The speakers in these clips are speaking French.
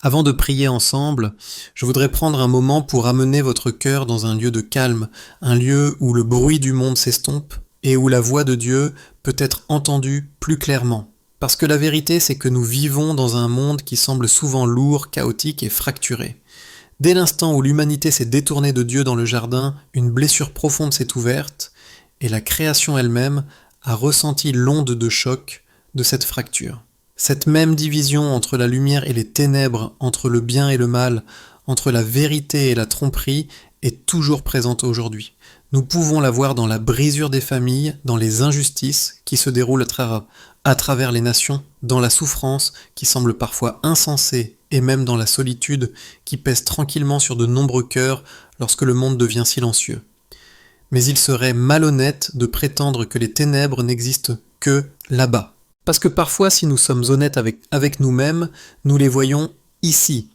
Avant de prier ensemble, je voudrais prendre un moment pour amener votre cœur dans un lieu de calme, un lieu où le bruit du monde s'estompe et où la voix de Dieu peut être entendue plus clairement. Parce que la vérité, c'est que nous vivons dans un monde qui semble souvent lourd, chaotique et fracturé. Dès l'instant où l'humanité s'est détournée de Dieu dans le jardin, une blessure profonde s'est ouverte et la création elle-même a ressenti l'onde de choc de cette fracture. Cette même division entre la lumière et les ténèbres, entre le bien et le mal, entre la vérité et la tromperie, est toujours présente aujourd'hui. Nous pouvons la voir dans la brisure des familles, dans les injustices qui se déroulent à travers les nations, dans la souffrance qui semble parfois insensée et même dans la solitude qui pèse tranquillement sur de nombreux cœurs lorsque le monde devient silencieux. Mais il serait malhonnête de prétendre que les ténèbres n'existent que là-bas. Parce que parfois, si nous sommes honnêtes avec nous-mêmes, nous les voyons ici,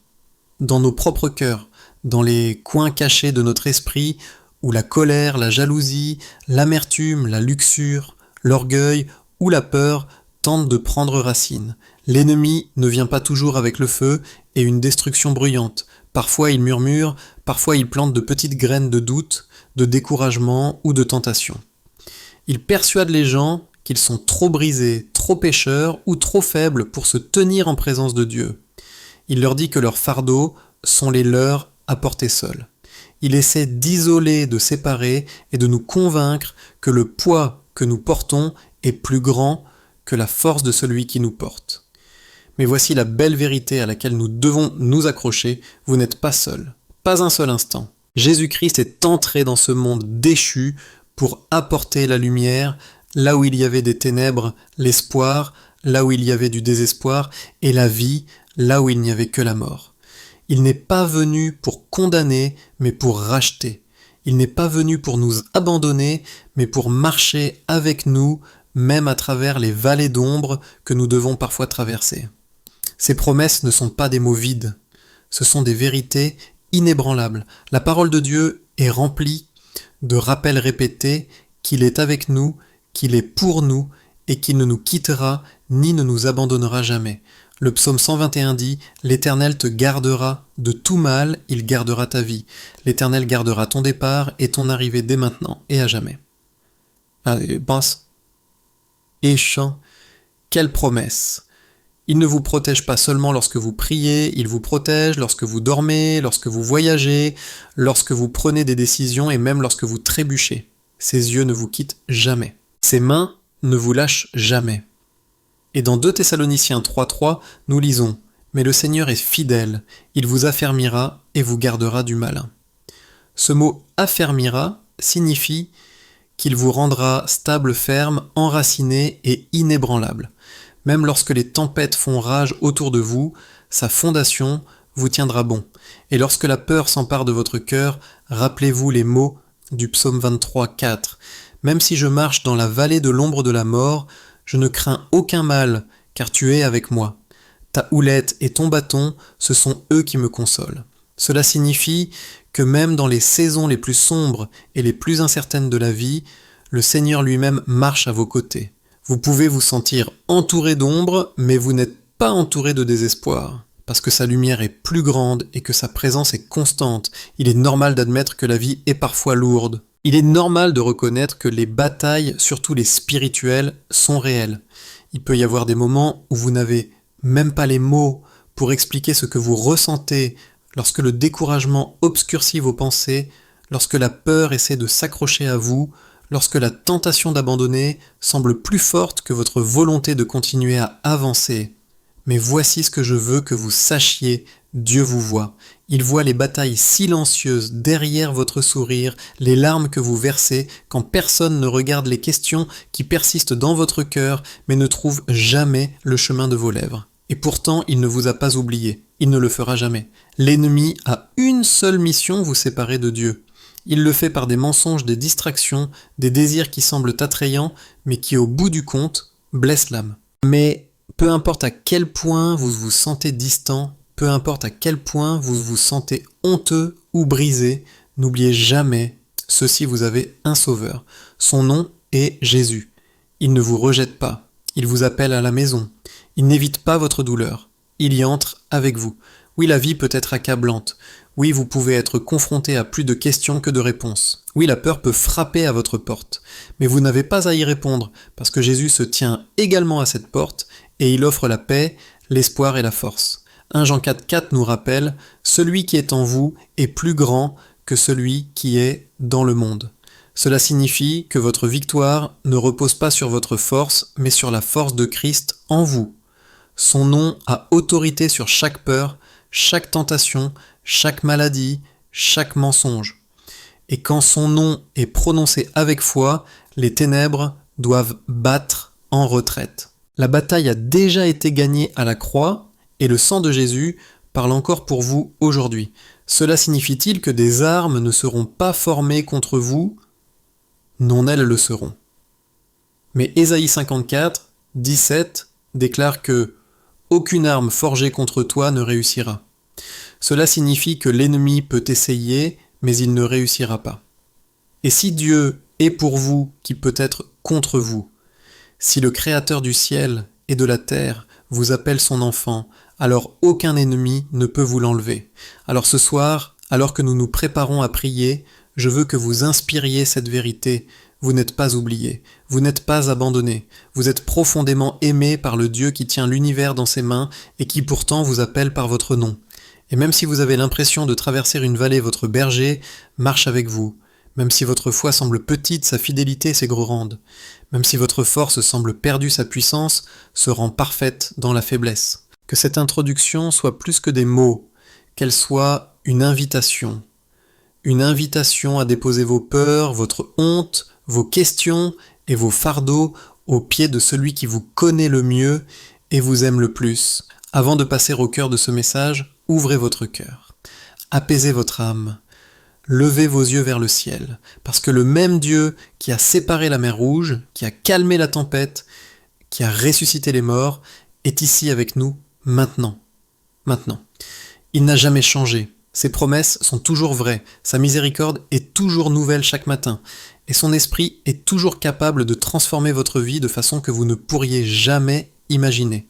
dans nos propres cœurs, dans les coins cachés de notre esprit, où la colère, la jalousie, l'amertume, la luxure, l'orgueil ou la peur tentent de prendre racine. L'ennemi ne vient pas toujours avec le feu et une destruction bruyante. Parfois il murmure, parfois il plante de petites graines de doute, de découragement ou de tentation. Il persuade les gens qu'ils sont trop brisés, trop pécheurs ou trop faibles pour se tenir en présence de Dieu. Il leur dit que leurs fardeaux sont les leurs à porter seuls. Il essaie d'isoler, de séparer et de nous convaincre que le poids que nous portons est plus grand que la force de celui qui nous porte. Mais voici la belle vérité à laquelle nous devons nous accrocher, vous n'êtes pas seuls, pas un seul instant. Jésus-Christ est entré dans ce monde déchu pour apporter la lumière, là où il y avait des ténèbres, l'espoir, là où il y avait du désespoir, et la vie, là où il n'y avait que la mort. Il n'est pas venu pour condamner, mais pour racheter. Il n'est pas venu pour nous abandonner, mais pour marcher avec nous, même à travers les vallées d'ombre que nous devons parfois traverser. Ces promesses ne sont pas des mots vides, ce sont des vérités inébranlables. La parole de Dieu est remplie de rappels répétés qu'il est avec nous, qu'il est pour nous et qu'il ne nous quittera ni ne nous abandonnera jamais. Le psaume 121 dit « L'Éternel te gardera de tout mal, il gardera ta vie. L'Éternel gardera ton départ et ton arrivée dès maintenant et à jamais. » Allez, basse et chant, quelle promesse! Il ne vous protège pas seulement lorsque vous priez, il vous protège lorsque vous dormez, lorsque vous voyagez, lorsque vous prenez des décisions et même lorsque vous trébuchez. Ses yeux ne vous quittent jamais. Ses mains ne vous lâchent jamais. Et dans 2 Thessaloniciens 3.3, nous lisons « Mais le Seigneur est fidèle, il vous affermira et vous gardera du malin. » Ce mot « affermira » signifie qu'il vous rendra stable, ferme, enraciné et inébranlable. Même lorsque les tempêtes font rage autour de vous, sa fondation vous tiendra bon. Et lorsque la peur s'empare de votre cœur, rappelez-vous les mots du psaume 23.4. Même si je marche dans la vallée de l'ombre de la mort, je ne crains aucun mal, car tu es avec moi. Ta houlette et ton bâton, ce sont eux qui me consolent. Cela signifie que même dans les saisons les plus sombres et les plus incertaines de la vie, le Seigneur lui-même marche à vos côtés. Vous pouvez vous sentir entouré d'ombre, mais vous n'êtes pas entouré de désespoir, parce que sa lumière est plus grande et que sa présence est constante. Il est normal d'admettre que la vie est parfois lourde. Il est normal de reconnaître que les batailles, surtout les spirituelles, sont réelles. Il peut y avoir des moments où vous n'avez même pas les mots pour expliquer ce que vous ressentez lorsque le découragement obscurcit vos pensées, lorsque la peur essaie de s'accrocher à vous, lorsque la tentation d'abandonner semble plus forte que votre volonté de continuer à avancer. Mais voici ce que je veux que vous sachiez, Dieu vous voit. Il voit les batailles silencieuses derrière votre sourire, les larmes que vous versez quand personne ne regarde les questions qui persistent dans votre cœur mais ne trouvent jamais le chemin de vos lèvres. Et pourtant, il ne vous a pas oublié. Il ne le fera jamais. L'ennemi a une seule mission, vous séparer de Dieu. Il le fait par des mensonges, des distractions, des désirs qui semblent attrayants, mais qui au bout du compte blessent l'âme. Mais peu importe à quel point vous vous sentez distant, peu importe à quel point vous vous sentez honteux ou brisé, n'oubliez jamais, ceci vous avez un sauveur. Son nom est Jésus. Il ne vous rejette pas. Il vous appelle à la maison. Il n'évite pas votre douleur. Il y entre avec vous. Oui, la vie peut être accablante. Oui, vous pouvez être confronté à plus de questions que de réponses. Oui, la peur peut frapper à votre porte. Mais vous n'avez pas à y répondre, parce que Jésus se tient également à cette porte, et il offre la paix, l'espoir et la force. 1 Jean 4,4 nous rappelle « Celui qui est en vous est plus grand que celui qui est dans le monde ». Cela signifie que votre victoire ne repose pas sur votre force, mais sur la force de Christ en vous. Son nom a autorité sur chaque peur, chaque tentation, chaque maladie, chaque mensonge. Et quand son nom est prononcé avec foi, les ténèbres doivent battre en retraite. La bataille a déjà été gagnée à la croix, et le sang de Jésus parle encore pour vous aujourd'hui. Cela signifie-t-il que des armes ne seront pas formées contre vous ? Non, elles le seront. Mais Ésaïe 54, 17 déclare que « Aucune arme forgée contre toi ne réussira ». Cela signifie que l'ennemi peut essayer, mais il ne réussira pas. Et si Dieu est pour vous, qui peut être contre vous? Si le Créateur du ciel et de la terre vous appelle son enfant, alors aucun ennemi ne peut vous l'enlever. Alors ce soir, alors que nous nous préparons à prier, je veux que vous inspiriez cette vérité. Vous n'êtes pas oublié, vous n'êtes pas abandonné, vous êtes profondément aimé par le Dieu qui tient l'univers dans ses mains et qui pourtant vous appelle par votre nom. Et même si vous avez l'impression de traverser une vallée, votre berger marche avec vous. Même si votre foi semble petite, sa fidélité s'est grande. Même si votre force semble perdue, sa puissance se rend parfaite dans la faiblesse. Que cette introduction soit plus que des mots, qu'elle soit une invitation. Une invitation à déposer vos peurs, votre honte, vos questions et vos fardeaux aux pieds de celui qui vous connaît le mieux et vous aime le plus. Avant de passer au cœur de ce message, ouvrez votre cœur. Apaisez votre âme. Levez vos yeux vers le ciel, parce que le même Dieu qui a séparé la mer Rouge, qui a calmé la tempête, qui a ressuscité les morts, est ici avec nous maintenant. Maintenant. Il n'a jamais changé. Ses promesses sont toujours vraies. Sa miséricorde est toujours nouvelle chaque matin. Et son esprit est toujours capable de transformer votre vie de façon que vous ne pourriez jamais imaginer.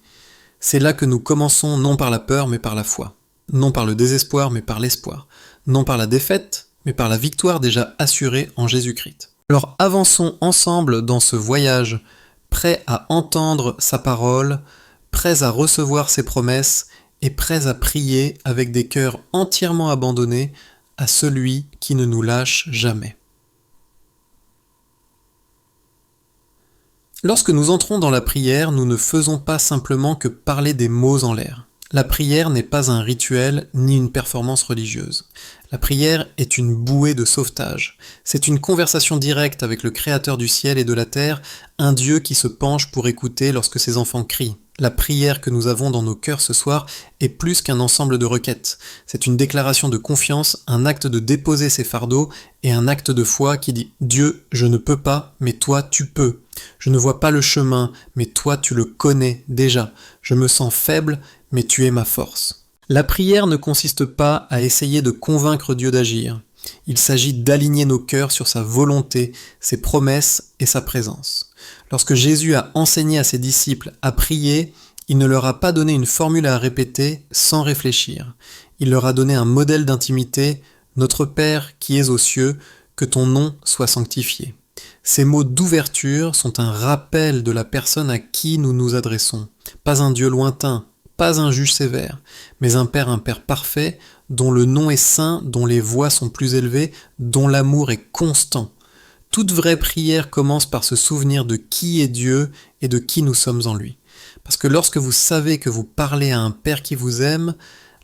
C'est là que nous commençons non par la peur mais par la foi. Non par le désespoir mais par l'espoir. Non par la défaite mais par la victoire déjà assurée en Jésus-Christ. Alors avançons ensemble dans ce voyage, prêts à entendre sa parole, prêts à recevoir ses promesses et prêts à prier avec des cœurs entièrement abandonnés à celui qui ne nous lâche jamais. Lorsque nous entrons dans la prière, nous ne faisons pas simplement que parler des mots en l'air. La prière n'est pas un rituel ni une performance religieuse. La prière est une bouée de sauvetage. C'est une conversation directe avec le Créateur du ciel et de la terre, un Dieu qui se penche pour écouter lorsque ses enfants crient. La prière que nous avons dans nos cœurs ce soir est plus qu'un ensemble de requêtes. C'est une déclaration de confiance, un acte de déposer ses fardeaux et un acte de foi qui dit « Dieu, je ne peux pas, mais toi tu peux. Je ne vois pas le chemin, mais toi tu le connais déjà. Je me sens faible, mais tu es ma force. » La prière ne consiste pas à essayer de convaincre Dieu d'agir. Il s'agit d'aligner nos cœurs sur sa volonté, ses promesses et sa présence. Lorsque Jésus a enseigné à ses disciples à prier, il ne leur a pas donné une formule à répéter sans réfléchir. Il leur a donné un modèle d'intimité, « Notre Père qui es aux cieux, que ton nom soit sanctifié ». Ces mots d'ouverture sont un rappel de la personne à qui nous nous adressons. Pas un Dieu lointain, pas un juge sévère, mais un Père parfait, dont le nom est saint, dont les voies sont plus élevées, dont l'amour est constant. Toute vraie prière commence par se souvenir de qui est Dieu et de qui nous sommes en lui. Parce que lorsque vous savez que vous parlez à un Père qui vous aime,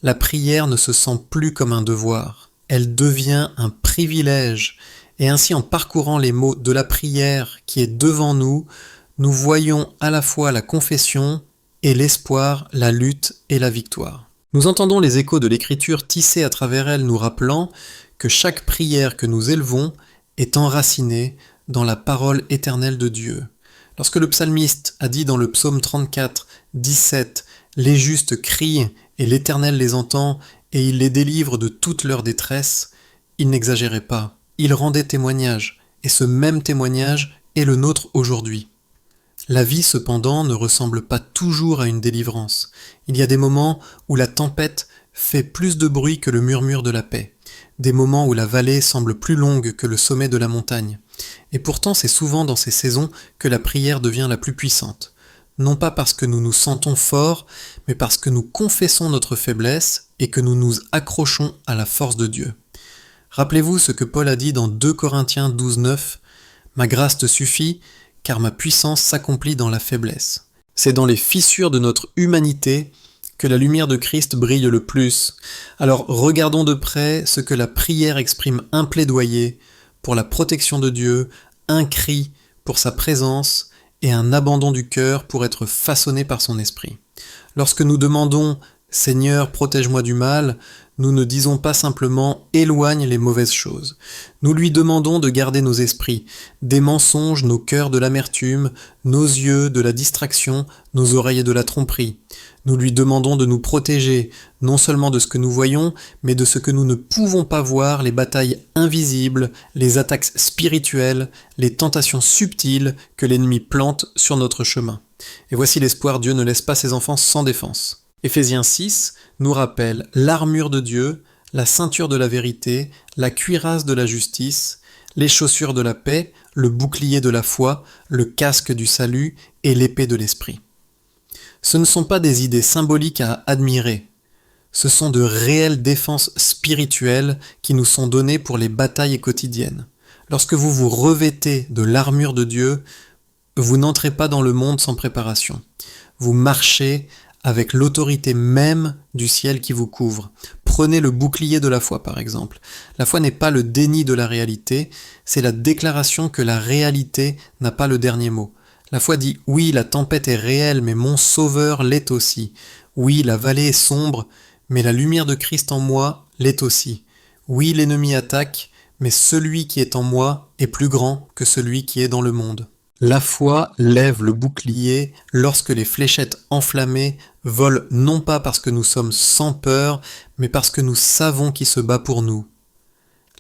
la prière ne se sent plus comme un devoir. Elle devient un privilège. Et ainsi, en parcourant les mots de la prière qui est devant nous, nous voyons à la fois la confession et l'espoir, la lutte et la victoire. Nous entendons les échos de l'Écriture tissés à travers elle, nous rappelant que chaque prière que nous élevons est enracinée dans la parole éternelle de Dieu. Lorsque le psalmiste a dit dans le psaume 34, 17, « Les justes crient et l'Éternel les entend et il les délivre de toute leur détresse », il n'exagérait pas. Il rendait témoignage, et ce même témoignage est le nôtre aujourd'hui. La vie, cependant, ne ressemble pas toujours à une délivrance. Il y a des moments où la tempête fait plus de bruit que le murmure de la paix, des moments où la vallée semble plus longue que le sommet de la montagne. Et pourtant c'est souvent dans ces saisons que la prière devient la plus puissante, non pas parce que nous nous sentons forts, mais parce que nous confessons notre faiblesse et que nous nous accrochons à la force de Dieu. Rappelez-vous ce que Paul a dit dans 2 Corinthiens 12:9 « Ma grâce te suffit, car ma puissance s'accomplit dans la faiblesse. » C'est dans les fissures de notre humanité que la lumière de Christ brille le plus. Alors regardons de près ce que la prière exprime: un plaidoyer pour la protection de Dieu, un cri pour sa présence et un abandon du cœur pour être façonné par son esprit. Lorsque nous demandons « Seigneur, protège-moi du mal », nous ne disons pas simplement « éloigne les mauvaises choses ». Nous lui demandons de garder nos esprits, des mensonges, nos cœurs de l'amertume, nos yeux de la distraction, nos oreilles de la tromperie. Nous lui demandons de nous protéger, non seulement de ce que nous voyons, mais de ce que nous ne pouvons pas voir, les batailles invisibles, les attaques spirituelles, les tentations subtiles que l'ennemi plante sur notre chemin. Et voici l'espoir: Dieu ne laisse pas ses enfants sans défense. Éphésiens 6 nous rappelle l'armure de Dieu, la ceinture de la vérité, la cuirasse de la justice, les chaussures de la paix, le bouclier de la foi, le casque du salut et l'épée de l'esprit. Ce ne sont pas des idées symboliques à admirer, ce sont de réelles défenses spirituelles qui nous sont données pour les batailles quotidiennes. Lorsque vous vous revêtez de l'armure de Dieu, vous n'entrez pas dans le monde sans préparation. Vous marchez avec l'autorité même du ciel qui vous couvre. Prenez le bouclier de la foi par exemple. La foi n'est pas le déni de la réalité, c'est la déclaration que la réalité n'a pas le dernier mot. La foi dit « Oui, la tempête est réelle, mais mon sauveur l'est aussi. Oui, la vallée est sombre, mais la lumière de Christ en moi l'est aussi. Oui, l'ennemi attaque, mais celui qui est en moi est plus grand que celui qui est dans le monde. » La foi lève le bouclier lorsque les fléchettes enflammées volent non pas parce que nous sommes sans peur, mais parce que nous savons qui se bat pour nous.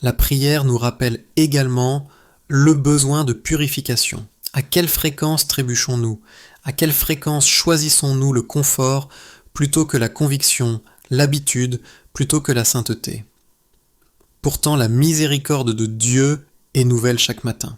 La prière nous rappelle également le besoin de purification. À quelle fréquence trébuchons-nous? À quelle fréquence choisissons-nous le confort plutôt que la conviction, l'habitude plutôt que la sainteté? Pourtant, la miséricorde de Dieu est nouvelle chaque matin.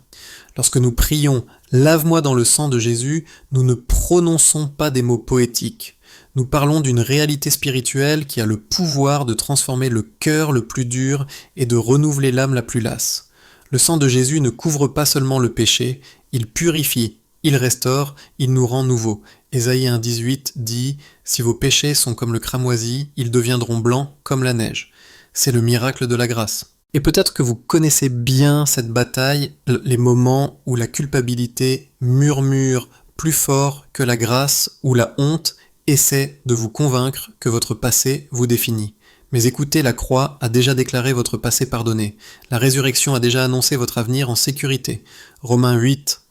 Lorsque nous prions « Lave-moi dans le sang de Jésus », nous ne prononçons pas des mots poétiques. Nous parlons d'une réalité spirituelle qui a le pouvoir de transformer le cœur le plus dur et de renouveler l'âme la plus lasse. Le sang de Jésus ne couvre pas seulement le péché, il purifie, il restaure, il nous rend nouveaux. Ésaïe 1,18 dit « Si vos péchés sont comme le cramoisi, ils deviendront blancs comme la neige ». C'est le miracle de la grâce. Et peut-être que vous connaissez bien cette bataille, les moments où la culpabilité murmure plus fort que la grâce, où la honte essaie de vous convaincre que votre passé vous définit. Mais écoutez, la croix a déjà déclaré votre passé pardonné. La résurrection a déjà annoncé votre avenir en sécurité. Romains 8,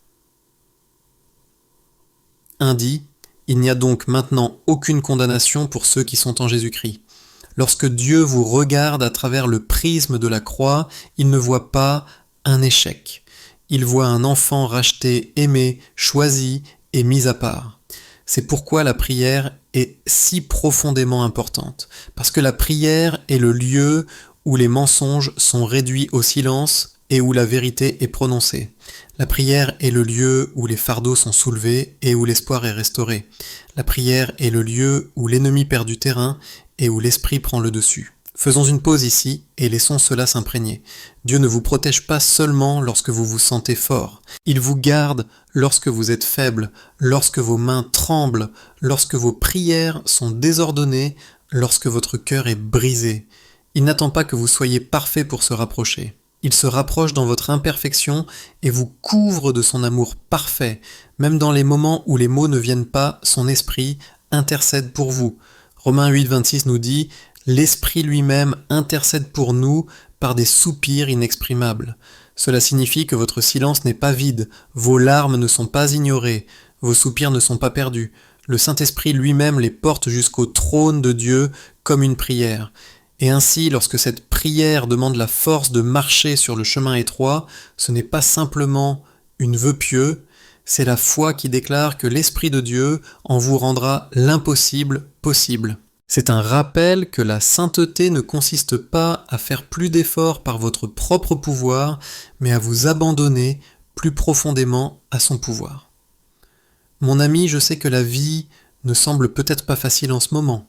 1 dit « Il n'y a donc maintenant aucune condamnation pour ceux qui sont en Jésus-Christ. » Lorsque Dieu vous regarde à travers le prisme de la croix, il ne voit pas un échec. Il voit un enfant racheté, aimé, choisi et mis à part. C'est pourquoi la prière est si profondément importante. Parce que la prière est le lieu où les mensonges sont réduits au silence et où la vérité est prononcée. La prière est le lieu où les fardeaux sont soulevés et où l'espoir est restauré. La prière est le lieu où l'ennemi perd du terrain et où l'esprit prend le dessus. Faisons une pause ici et laissons cela s'imprégner. Dieu ne vous protège pas seulement lorsque vous vous sentez fort. Il vous garde lorsque vous êtes faible, lorsque vos mains tremblent, lorsque vos prières sont désordonnées, lorsque votre cœur est brisé. Il n'attend pas que vous soyez parfait pour se rapprocher. Il se rapproche dans votre imperfection et vous couvre de son amour parfait. Même dans les moments où les mots ne viennent pas, son esprit intercède pour vous. Romains 8, 26 nous dit « L'Esprit lui-même intercède pour nous par des soupirs inexprimables. » Cela signifie que votre silence n'est pas vide, vos larmes ne sont pas ignorées, vos soupirs ne sont pas perdus. Le Saint-Esprit lui-même les porte jusqu'au trône de Dieu comme une prière. Et ainsi, lorsque cette prière demande la force de marcher sur le chemin étroit, ce n'est pas simplement une vœu pieux, c'est la foi qui déclare que l'Esprit de Dieu en vous rendra l'impossible possible. C'est un rappel que la sainteté ne consiste pas à faire plus d'efforts par votre propre pouvoir, mais à vous abandonner plus profondément à son pouvoir. Mon ami, je sais que la vie ne semble peut-être pas facile en ce moment.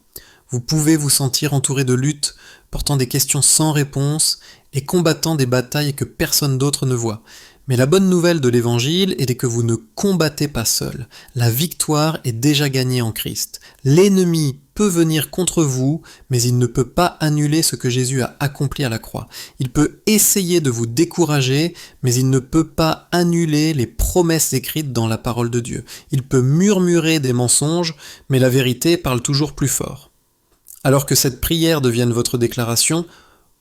Vous pouvez vous sentir entouré de luttes, portant des questions sans réponse et combattant des batailles que personne d'autre ne voit. Mais la bonne nouvelle de l'Évangile est que vous ne combattez pas seul. La victoire est déjà gagnée en Christ. L'ennemi peut venir contre vous, mais il ne peut pas annuler ce que Jésus a accompli à la croix. Il peut essayer de vous décourager, mais il ne peut pas annuler les promesses écrites dans la parole de Dieu. Il peut murmurer des mensonges, mais la vérité parle toujours plus fort. Alors que cette prière devienne votre déclaration,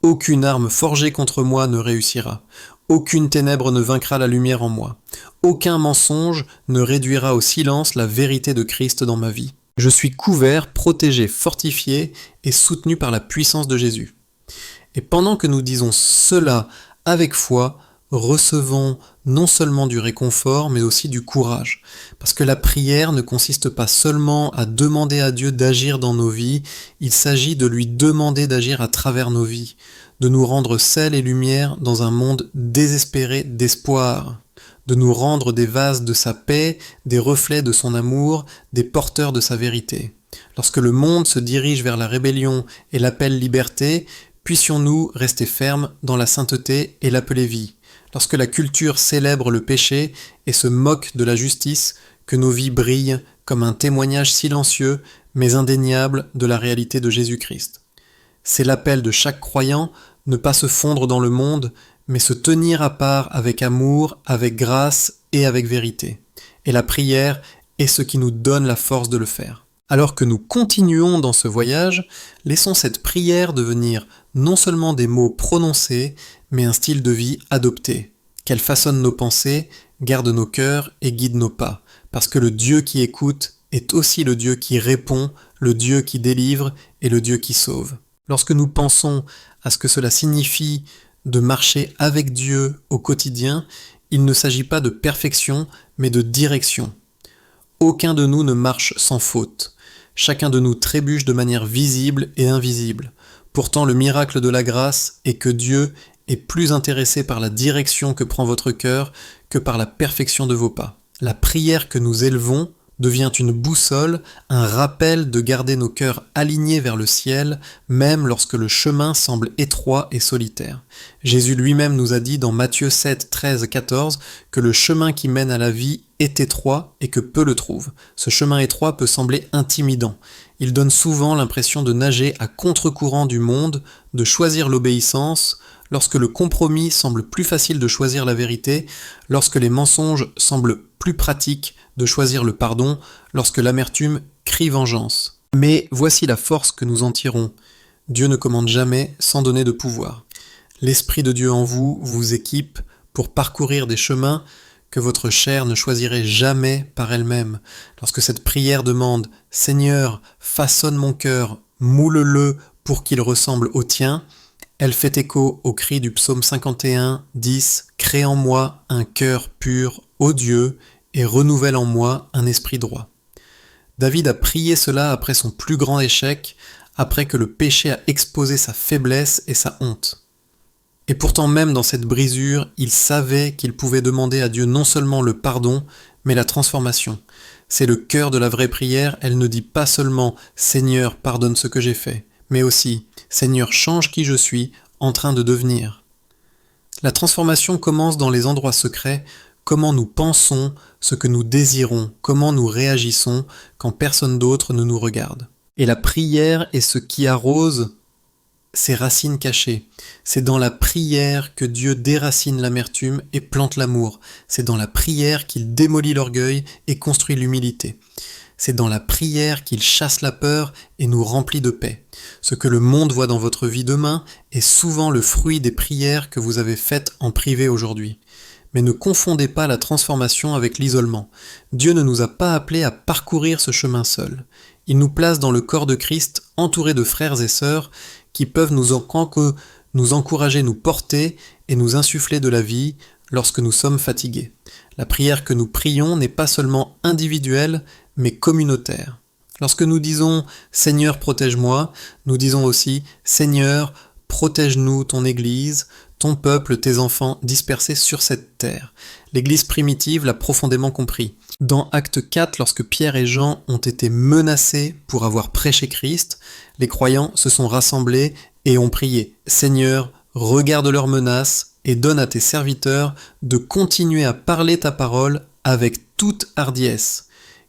aucune arme forgée contre moi ne réussira. Aucune ténèbre ne vaincra la lumière en moi. Aucun mensonge ne réduira au silence la vérité de Christ dans ma vie. Je suis couvert, protégé, fortifié et soutenu par la puissance de Jésus. Et pendant que nous disons cela avec foi, recevons non seulement du réconfort, mais aussi du courage. Parce que la prière ne consiste pas seulement à demander à Dieu d'agir dans nos vies, il s'agit de lui demander d'agir à travers nos vies, de nous rendre sel et lumière dans un monde désespéré d'espoir, de nous rendre des vases de sa paix, des reflets de son amour, des porteurs de sa vérité. Lorsque le monde se dirige vers la rébellion et l'appelle liberté, puissions-nous rester fermes dans la sainteté et l'appeler vie. Lorsque la culture célèbre le péché et se moque de la justice, que nos vies brillent comme un témoignage silencieux mais indéniable de la réalité de Jésus-Christ. C'est l'appel de chaque croyant, ne pas se fondre dans le monde, mais se tenir à part avec amour, avec grâce et avec vérité. Et la prière est ce qui nous donne la force de le faire. Alors que nous continuons dans ce voyage, laissons cette prière devenir non seulement des mots prononcés, mais un style de vie adopté. Qu'elle façonne nos pensées, garde nos cœurs et guide nos pas. Parce que le Dieu qui écoute est aussi le Dieu qui répond, le Dieu qui délivre et le Dieu qui sauve. Lorsque nous pensons à ce que cela signifie de marcher avec Dieu au quotidien, il ne s'agit pas de perfection, mais de direction. Aucun de nous ne marche sans faute. Chacun de nous trébuche de manière visible et invisible. Pourtant, le miracle de la grâce est que Dieu est plus intéressé par la direction que prend votre cœur que par la perfection de vos pas. La prière que nous élevons devient une boussole, un rappel de garder nos cœurs alignés vers le ciel, même lorsque le chemin semble étroit et solitaire. Jésus lui-même nous a dit dans Matthieu 7, 13, 14 que le chemin qui mène à la vie est étroit et que peu le trouvent. Ce chemin étroit peut sembler intimidant. Il donne souvent l'impression de nager à contre-courant du monde, de choisir l'obéissance, lorsque le compromis semble plus facile de choisir la vérité, lorsque les mensonges semblent plus pratiques de choisir le pardon, lorsque l'amertume crie vengeance. Mais voici la force que nous en tirons. Dieu ne commande jamais sans donner de pouvoir. L'Esprit de Dieu en vous vous équipe pour parcourir des chemins que votre chair ne choisirait jamais par elle-même. Lorsque cette prière demande « Seigneur, façonne mon cœur, moule-le pour qu'il ressemble au tien », elle fait écho au cri du psaume 51, 10 « Crée en moi un cœur pur, ô Dieu, et renouvelle en moi un esprit droit ». David a prié cela après son plus grand échec, après que le péché a exposé sa faiblesse et sa honte. Et pourtant même dans cette brisure, il savait qu'il pouvait demander à Dieu non seulement le pardon, mais la transformation. C'est le cœur de la vraie prière, elle ne dit pas seulement « Seigneur, pardonne ce que j'ai fait », mais aussi « Seigneur, change qui je suis, en train de devenir ». La transformation commence dans les endroits secrets, comment nous pensons, ce que nous désirons, comment nous réagissons quand personne d'autre ne nous regarde. Et la prière est ce qui arrose ces racines cachées. C'est dans la prière que Dieu déracine l'amertume et plante l'amour. C'est dans la prière qu'il démolit l'orgueil et construit l'humilité. C'est dans la prière qu'il chasse la peur et nous remplit de paix. Ce que le monde voit dans votre vie demain est souvent le fruit des prières que vous avez faites en privé aujourd'hui. Mais ne confondez pas la transformation avec l'isolement. Dieu ne nous a pas appelés à parcourir ce chemin seul. Il nous place dans le corps de Christ, entouré de frères et sœurs, qui peuvent nous encourager, nous porter et nous insuffler de la vie lorsque nous sommes fatigués. La prière que nous prions n'est pas seulement individuelle, mais communautaire. Lorsque nous disons « Seigneur, protège-moi », nous disons aussi « Seigneur, protège-nous, ton Église, ton peuple, tes enfants dispersés sur cette terre ». L'Église primitive l'a profondément compris. Dans Acte 4, lorsque Pierre et Jean ont été menacés pour avoir prêché Christ, les croyants se sont rassemblés et ont prié « Seigneur, regarde leurs menaces et donne à tes serviteurs de continuer à parler ta parole avec toute hardiesse. »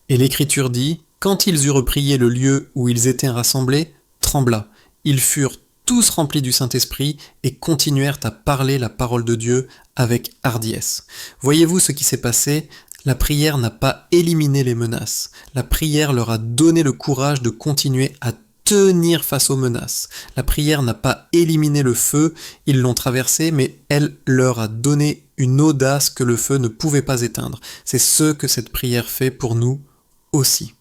Et l'Écriture dit « Quand ils eurent prié, le lieu où ils étaient rassemblés trembla. Ils furent tous remplis du Saint-Esprit et continuèrent à parler la parole de Dieu avec hardiesse. » Voyez-vous ce qui s'est passé ? La prière n'a pas éliminé les menaces. La prière leur a donné le courage de continuer à tenir face aux menaces. La prière n'a pas éliminé le feu, ils l'ont traversé, mais elle leur a donné une audace que le feu ne pouvait pas éteindre. C'est ce que cette prière fait pour nous aussi.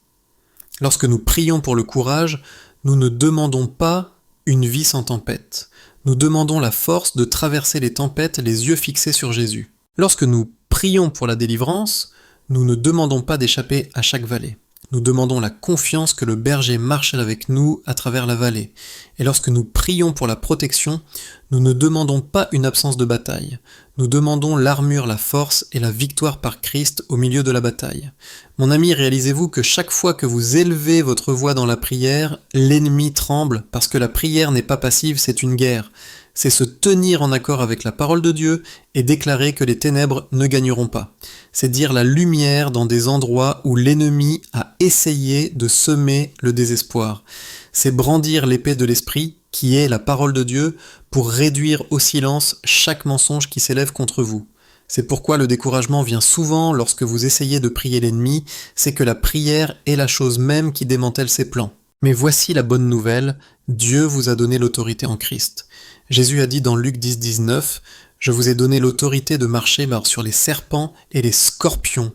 Lorsque nous prions pour le courage, nous ne demandons pas une vie sans tempête. Nous demandons la force de traverser les tempêtes les yeux fixés sur Jésus. Lorsque nous prions pour la délivrance, nous ne demandons pas d'échapper à chaque vallée. Nous demandons la confiance que le berger marche avec nous à travers la vallée. Et lorsque nous prions pour la protection, nous ne demandons pas une absence de bataille. Nous demandons l'armure, la force et la victoire par Christ au milieu de la bataille. Mon ami, réalisez-vous que chaque fois que vous élevez votre voix dans la prière, l'ennemi tremble parce que la prière n'est pas passive, c'est une guerre. C'est se tenir en accord avec la parole de Dieu et déclarer que les ténèbres ne gagneront pas. C'est dire la lumière dans des endroits où l'ennemi a essayé de semer le désespoir. C'est brandir l'épée de l'esprit, qui est la parole de Dieu, pour réduire au silence chaque mensonge qui s'élève contre vous. C'est pourquoi le découragement vient souvent lorsque vous essayez de prier l'ennemi, c'est que la prière est la chose même qui démantèle ses plans. Mais voici la bonne nouvelle, Dieu vous a donné l'autorité en Christ. Jésus a dit dans Luc 10, 19, « Je vous ai donné l'autorité de marcher sur les serpents et les scorpions,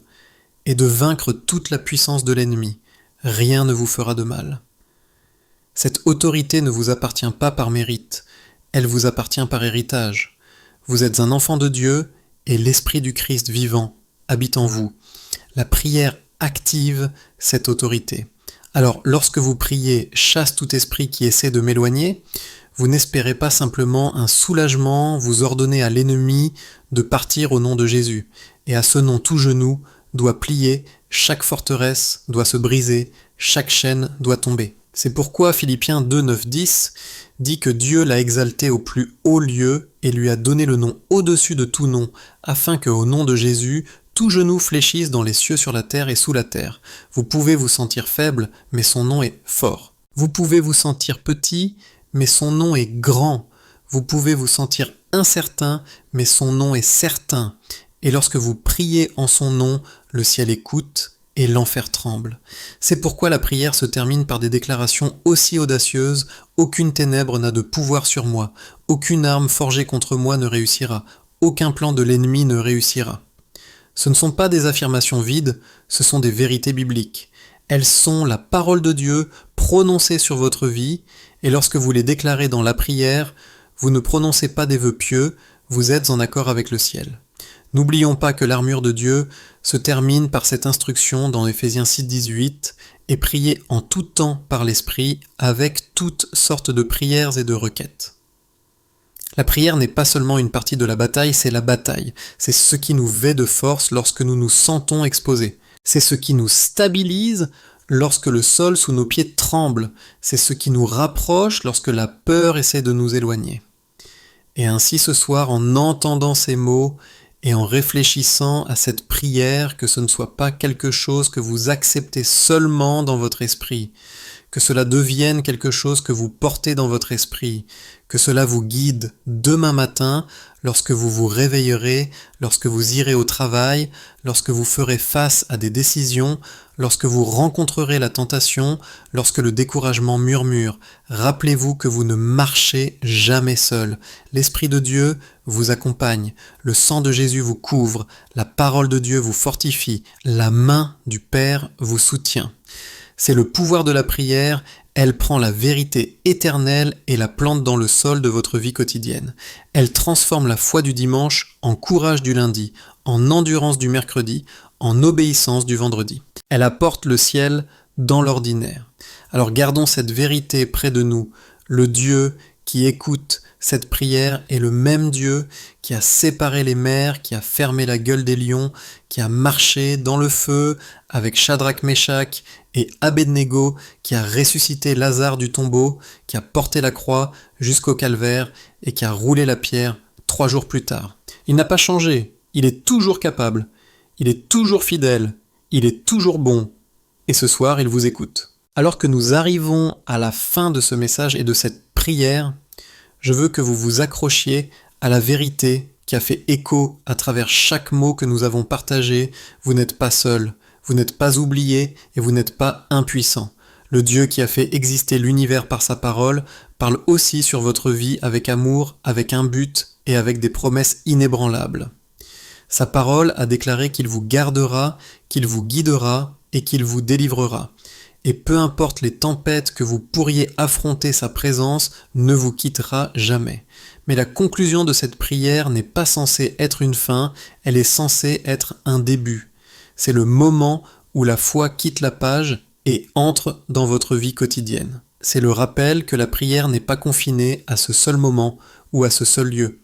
et de vaincre toute la puissance de l'ennemi. Rien ne vous fera de mal. » Cette autorité ne vous appartient pas par mérite, elle vous appartient par héritage. Vous êtes un enfant de Dieu, et l'Esprit du Christ vivant habite en vous. La prière active cette autorité. Alors, lorsque vous priez « Chasse tout esprit qui essaie de m'éloigner », vous n'espérez pas simplement un soulagement, vous ordonnez à l'ennemi de partir au nom de Jésus. Et à ce nom, tout genou doit plier, chaque forteresse doit se briser, chaque chaîne doit tomber. C'est pourquoi Philippiens 2, 9, 10 dit que Dieu l'a exalté au plus haut lieu et lui a donné le nom au-dessus de tout nom, afin qu'au nom de Jésus, tout genou fléchisse dans les cieux, sur la terre et sous la terre. Vous pouvez vous sentir faible, mais son nom est fort. Vous pouvez vous sentir petit, mais son nom est grand. Vous pouvez vous sentir incertain, mais son nom est certain. Et lorsque vous priez en son nom, le ciel écoute et l'enfer tremble. C'est pourquoi la prière se termine par des déclarations aussi audacieuses « Aucune ténèbre n'a de pouvoir sur moi, aucune arme forgée contre moi ne réussira, aucun plan de l'ennemi ne réussira. » Ce ne sont pas des affirmations vides, ce sont des vérités bibliques. Elles sont la parole de Dieu prononcée sur votre vie, et lorsque vous les déclarez dans la prière, vous ne prononcez pas des vœux pieux, vous êtes en accord avec le ciel. N'oublions pas que l'armure de Dieu se termine par cette instruction dans Éphésiens 6, 18, « Et priez en tout temps par l'Esprit, avec toutes sortes de prières et de requêtes. » La prière n'est pas seulement une partie de la bataille, c'est la bataille. C'est ce qui nous vêt de force lorsque nous nous sentons exposés. C'est ce qui nous stabilise lorsque le sol sous nos pieds tremble. C'est ce qui nous rapproche lorsque la peur essaie de nous éloigner. Et ainsi ce soir, en entendant ces mots et en réfléchissant à cette prière, que ce ne soit pas quelque chose que vous acceptez seulement dans votre esprit, que cela devienne quelque chose que vous portez dans votre esprit, que cela vous guide demain matin lorsque vous vous réveillerez, lorsque vous irez au travail, lorsque vous ferez face à des décisions, lorsque vous rencontrerez la tentation, lorsque le découragement murmure. Rappelez-vous que vous ne marchez jamais seul. L'Esprit de Dieu vous accompagne, le sang de Jésus vous couvre, la parole de Dieu vous fortifie, la main du Père vous soutient. C'est le pouvoir de la prière, elle prend la vérité éternelle et la plante dans le sol de votre vie quotidienne. Elle transforme la foi du dimanche en courage du lundi, en endurance du mercredi, en obéissance du vendredi. Elle apporte le ciel dans l'ordinaire. Alors gardons cette vérité près de nous. Le Dieu qui écoute cette prière est le même Dieu qui a séparé les mers, qui a fermé la gueule des lions, qui a marché dans le feu avec Shadrach, Meshach et Abednego, qui a ressuscité Lazare du tombeau, qui a porté la croix jusqu'au calvaire et qui a roulé la pierre 3 jours plus tard. Il n'a pas changé, il est toujours capable, il est toujours fidèle, il est toujours bon. Et ce soir, il vous écoute. Alors que nous arrivons à la fin de ce message et de cette prière, je veux que vous vous accrochiez à la vérité qui a fait écho à travers chaque mot que nous avons partagé. Vous n'êtes pas seul, vous n'êtes pas oublié et vous n'êtes pas impuissant. Le Dieu qui a fait exister l'univers par sa parole parle aussi sur votre vie avec amour, avec un but et avec des promesses inébranlables. Sa parole a déclaré qu'il vous gardera, qu'il vous guidera et qu'il vous délivrera. Et peu importe les tempêtes que vous pourriez affronter, sa présence ne vous quittera jamais. Mais la conclusion de cette prière n'est pas censée être une fin, elle est censée être un début. C'est le moment où la foi quitte la page et entre dans votre vie quotidienne. C'est le rappel que la prière n'est pas confinée à ce seul moment ou à ce seul lieu.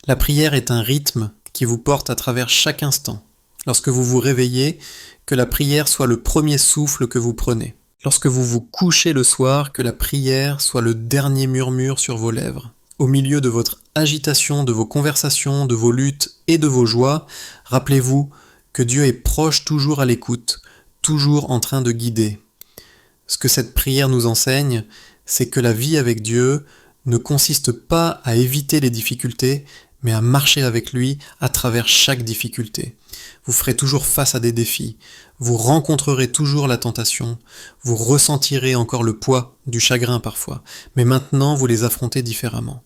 La prière est un rythme qui vous porte à travers chaque instant. Lorsque vous vous réveillez, que la prière soit le premier souffle que vous prenez. Lorsque vous vous couchez le soir, que la prière soit le dernier murmure sur vos lèvres. Au milieu de votre agitation, de vos conversations, de vos luttes et de vos joies, rappelez-vous que Dieu est proche, toujours à l'écoute, toujours en train de guider. Ce que cette prière nous enseigne, c'est que la vie avec Dieu ne consiste pas à éviter les difficultés, mais à marcher avec lui à travers chaque difficulté. Vous ferez toujours face à des défis, vous rencontrerez toujours la tentation, vous ressentirez encore le poids du chagrin parfois, mais maintenant vous les affrontez différemment.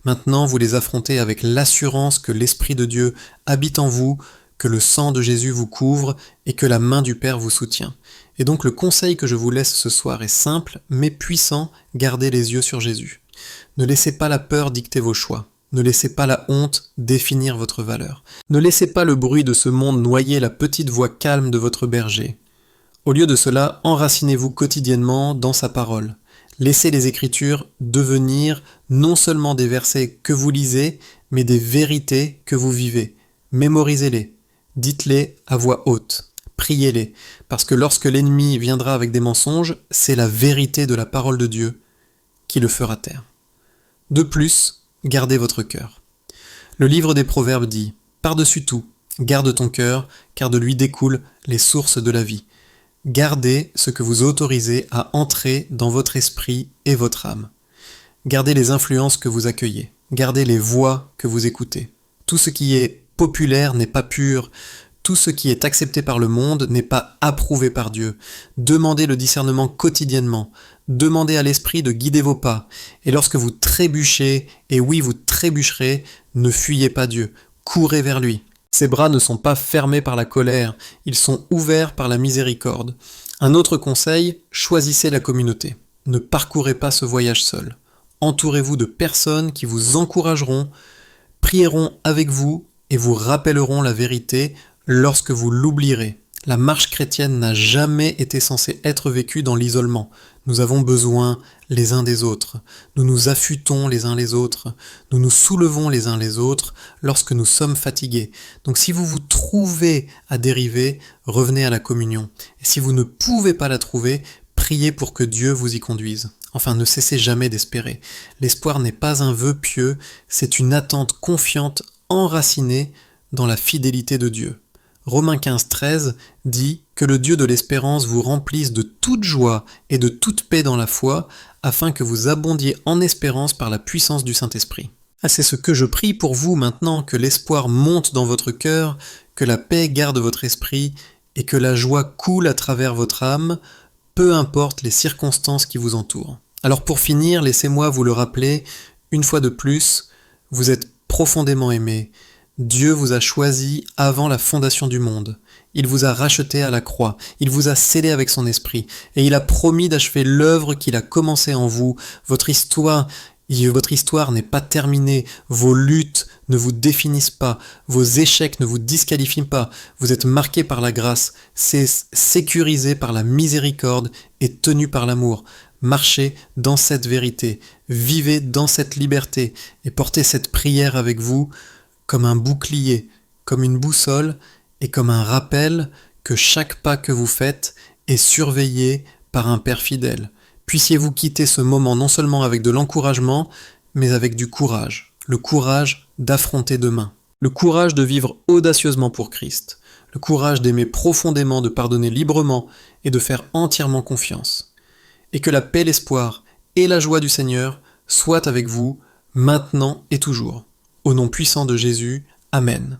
Maintenant vous les affrontez avec l'assurance que l'Esprit de Dieu habite en vous, que le sang de Jésus vous couvre et que la main du Père vous soutient. Et donc le conseil que je vous laisse ce soir est simple mais puissant, gardez les yeux sur Jésus. Ne laissez pas la peur dicter vos choix. Ne laissez pas la honte définir votre valeur. Ne laissez pas le bruit de ce monde noyer la petite voix calme de votre berger. Au lieu de cela, enracinez-vous quotidiennement dans sa parole. Laissez les Écritures devenir non seulement des versets que vous lisez, mais des vérités que vous vivez. Mémorisez-les. Dites-les à voix haute. Priez-les. Parce que lorsque l'ennemi viendra avec des mensonges, c'est la vérité de la parole de Dieu qui le fera taire. De plus, gardez votre cœur. Le livre des Proverbes dit « Par-dessus tout, garde ton cœur, car de lui découlent les sources de la vie. Gardez ce que vous autorisez à entrer dans votre esprit et votre âme. Gardez les influences que vous accueillez. Gardez les voix que vous écoutez. Tout ce qui est populaire n'est pas pur. Tout ce qui est accepté par le monde n'est pas approuvé par Dieu. Demandez le discernement quotidiennement. Demandez à l'Esprit de guider vos pas. Et lorsque vous trébuchez, et oui, vous trébucherez, ne fuyez pas Dieu. Courez vers lui. Ses bras ne sont pas fermés par la colère, ils sont ouverts par la miséricorde. Un autre conseil, choisissez la communauté. Ne parcourez pas ce voyage seul. Entourez-vous de personnes qui vous encourageront, prieront avec vous et vous rappelleront la vérité lorsque vous l'oublierez. La marche chrétienne n'a jamais été censée être vécue dans l'isolement. Nous avons besoin les uns des autres. Nous nous affûtons les uns les autres. Nous nous soulevons les uns les autres lorsque nous sommes fatigués. Donc si vous vous trouvez à dériver, revenez à la communion. Et si vous ne pouvez pas la trouver, priez pour que Dieu vous y conduise. Enfin, ne cessez jamais d'espérer. L'espoir n'est pas un vœu pieux, c'est une attente confiante, enracinée dans la fidélité de Dieu. Romains 15,13 dit que le Dieu de l'espérance vous remplisse de toute joie et de toute paix dans la foi, afin que vous abondiez en espérance par la puissance du Saint-Esprit. C'est ce que je prie pour vous maintenant, que l'espoir monte dans votre cœur, que la paix garde votre esprit et que la joie coule à travers votre âme, peu importe les circonstances qui vous entourent. Alors pour finir, laissez-moi vous le rappeler, une fois de plus, vous êtes profondément aimés. Dieu vous a choisi avant la fondation du monde. Il vous a racheté à la croix. Il vous a scellé avec son esprit. Et il a promis d'achever l'œuvre qu'il a commencée en vous. Votre histoire, Votre histoire n'est pas terminée, vos luttes ne vous définissent pas, vos échecs ne vous disqualifient pas, vous êtes marqué par la grâce, c'est sécurisé par la miséricorde et tenu par l'amour. Marchez dans cette vérité, vivez dans cette liberté et portez cette prière avec vous comme un bouclier, comme une boussole et comme un rappel que chaque pas que vous faites est surveillé par un Père fidèle. Puissiez-vous quitter ce moment non seulement avec de l'encouragement, mais avec du courage. Le courage d'affronter demain. Le courage de vivre audacieusement pour Christ. Le courage d'aimer profondément, de pardonner librement et de faire entièrement confiance. Et que la paix, l'espoir et la joie du Seigneur soient avec vous, maintenant et toujours. Au nom puissant de Jésus, Amen.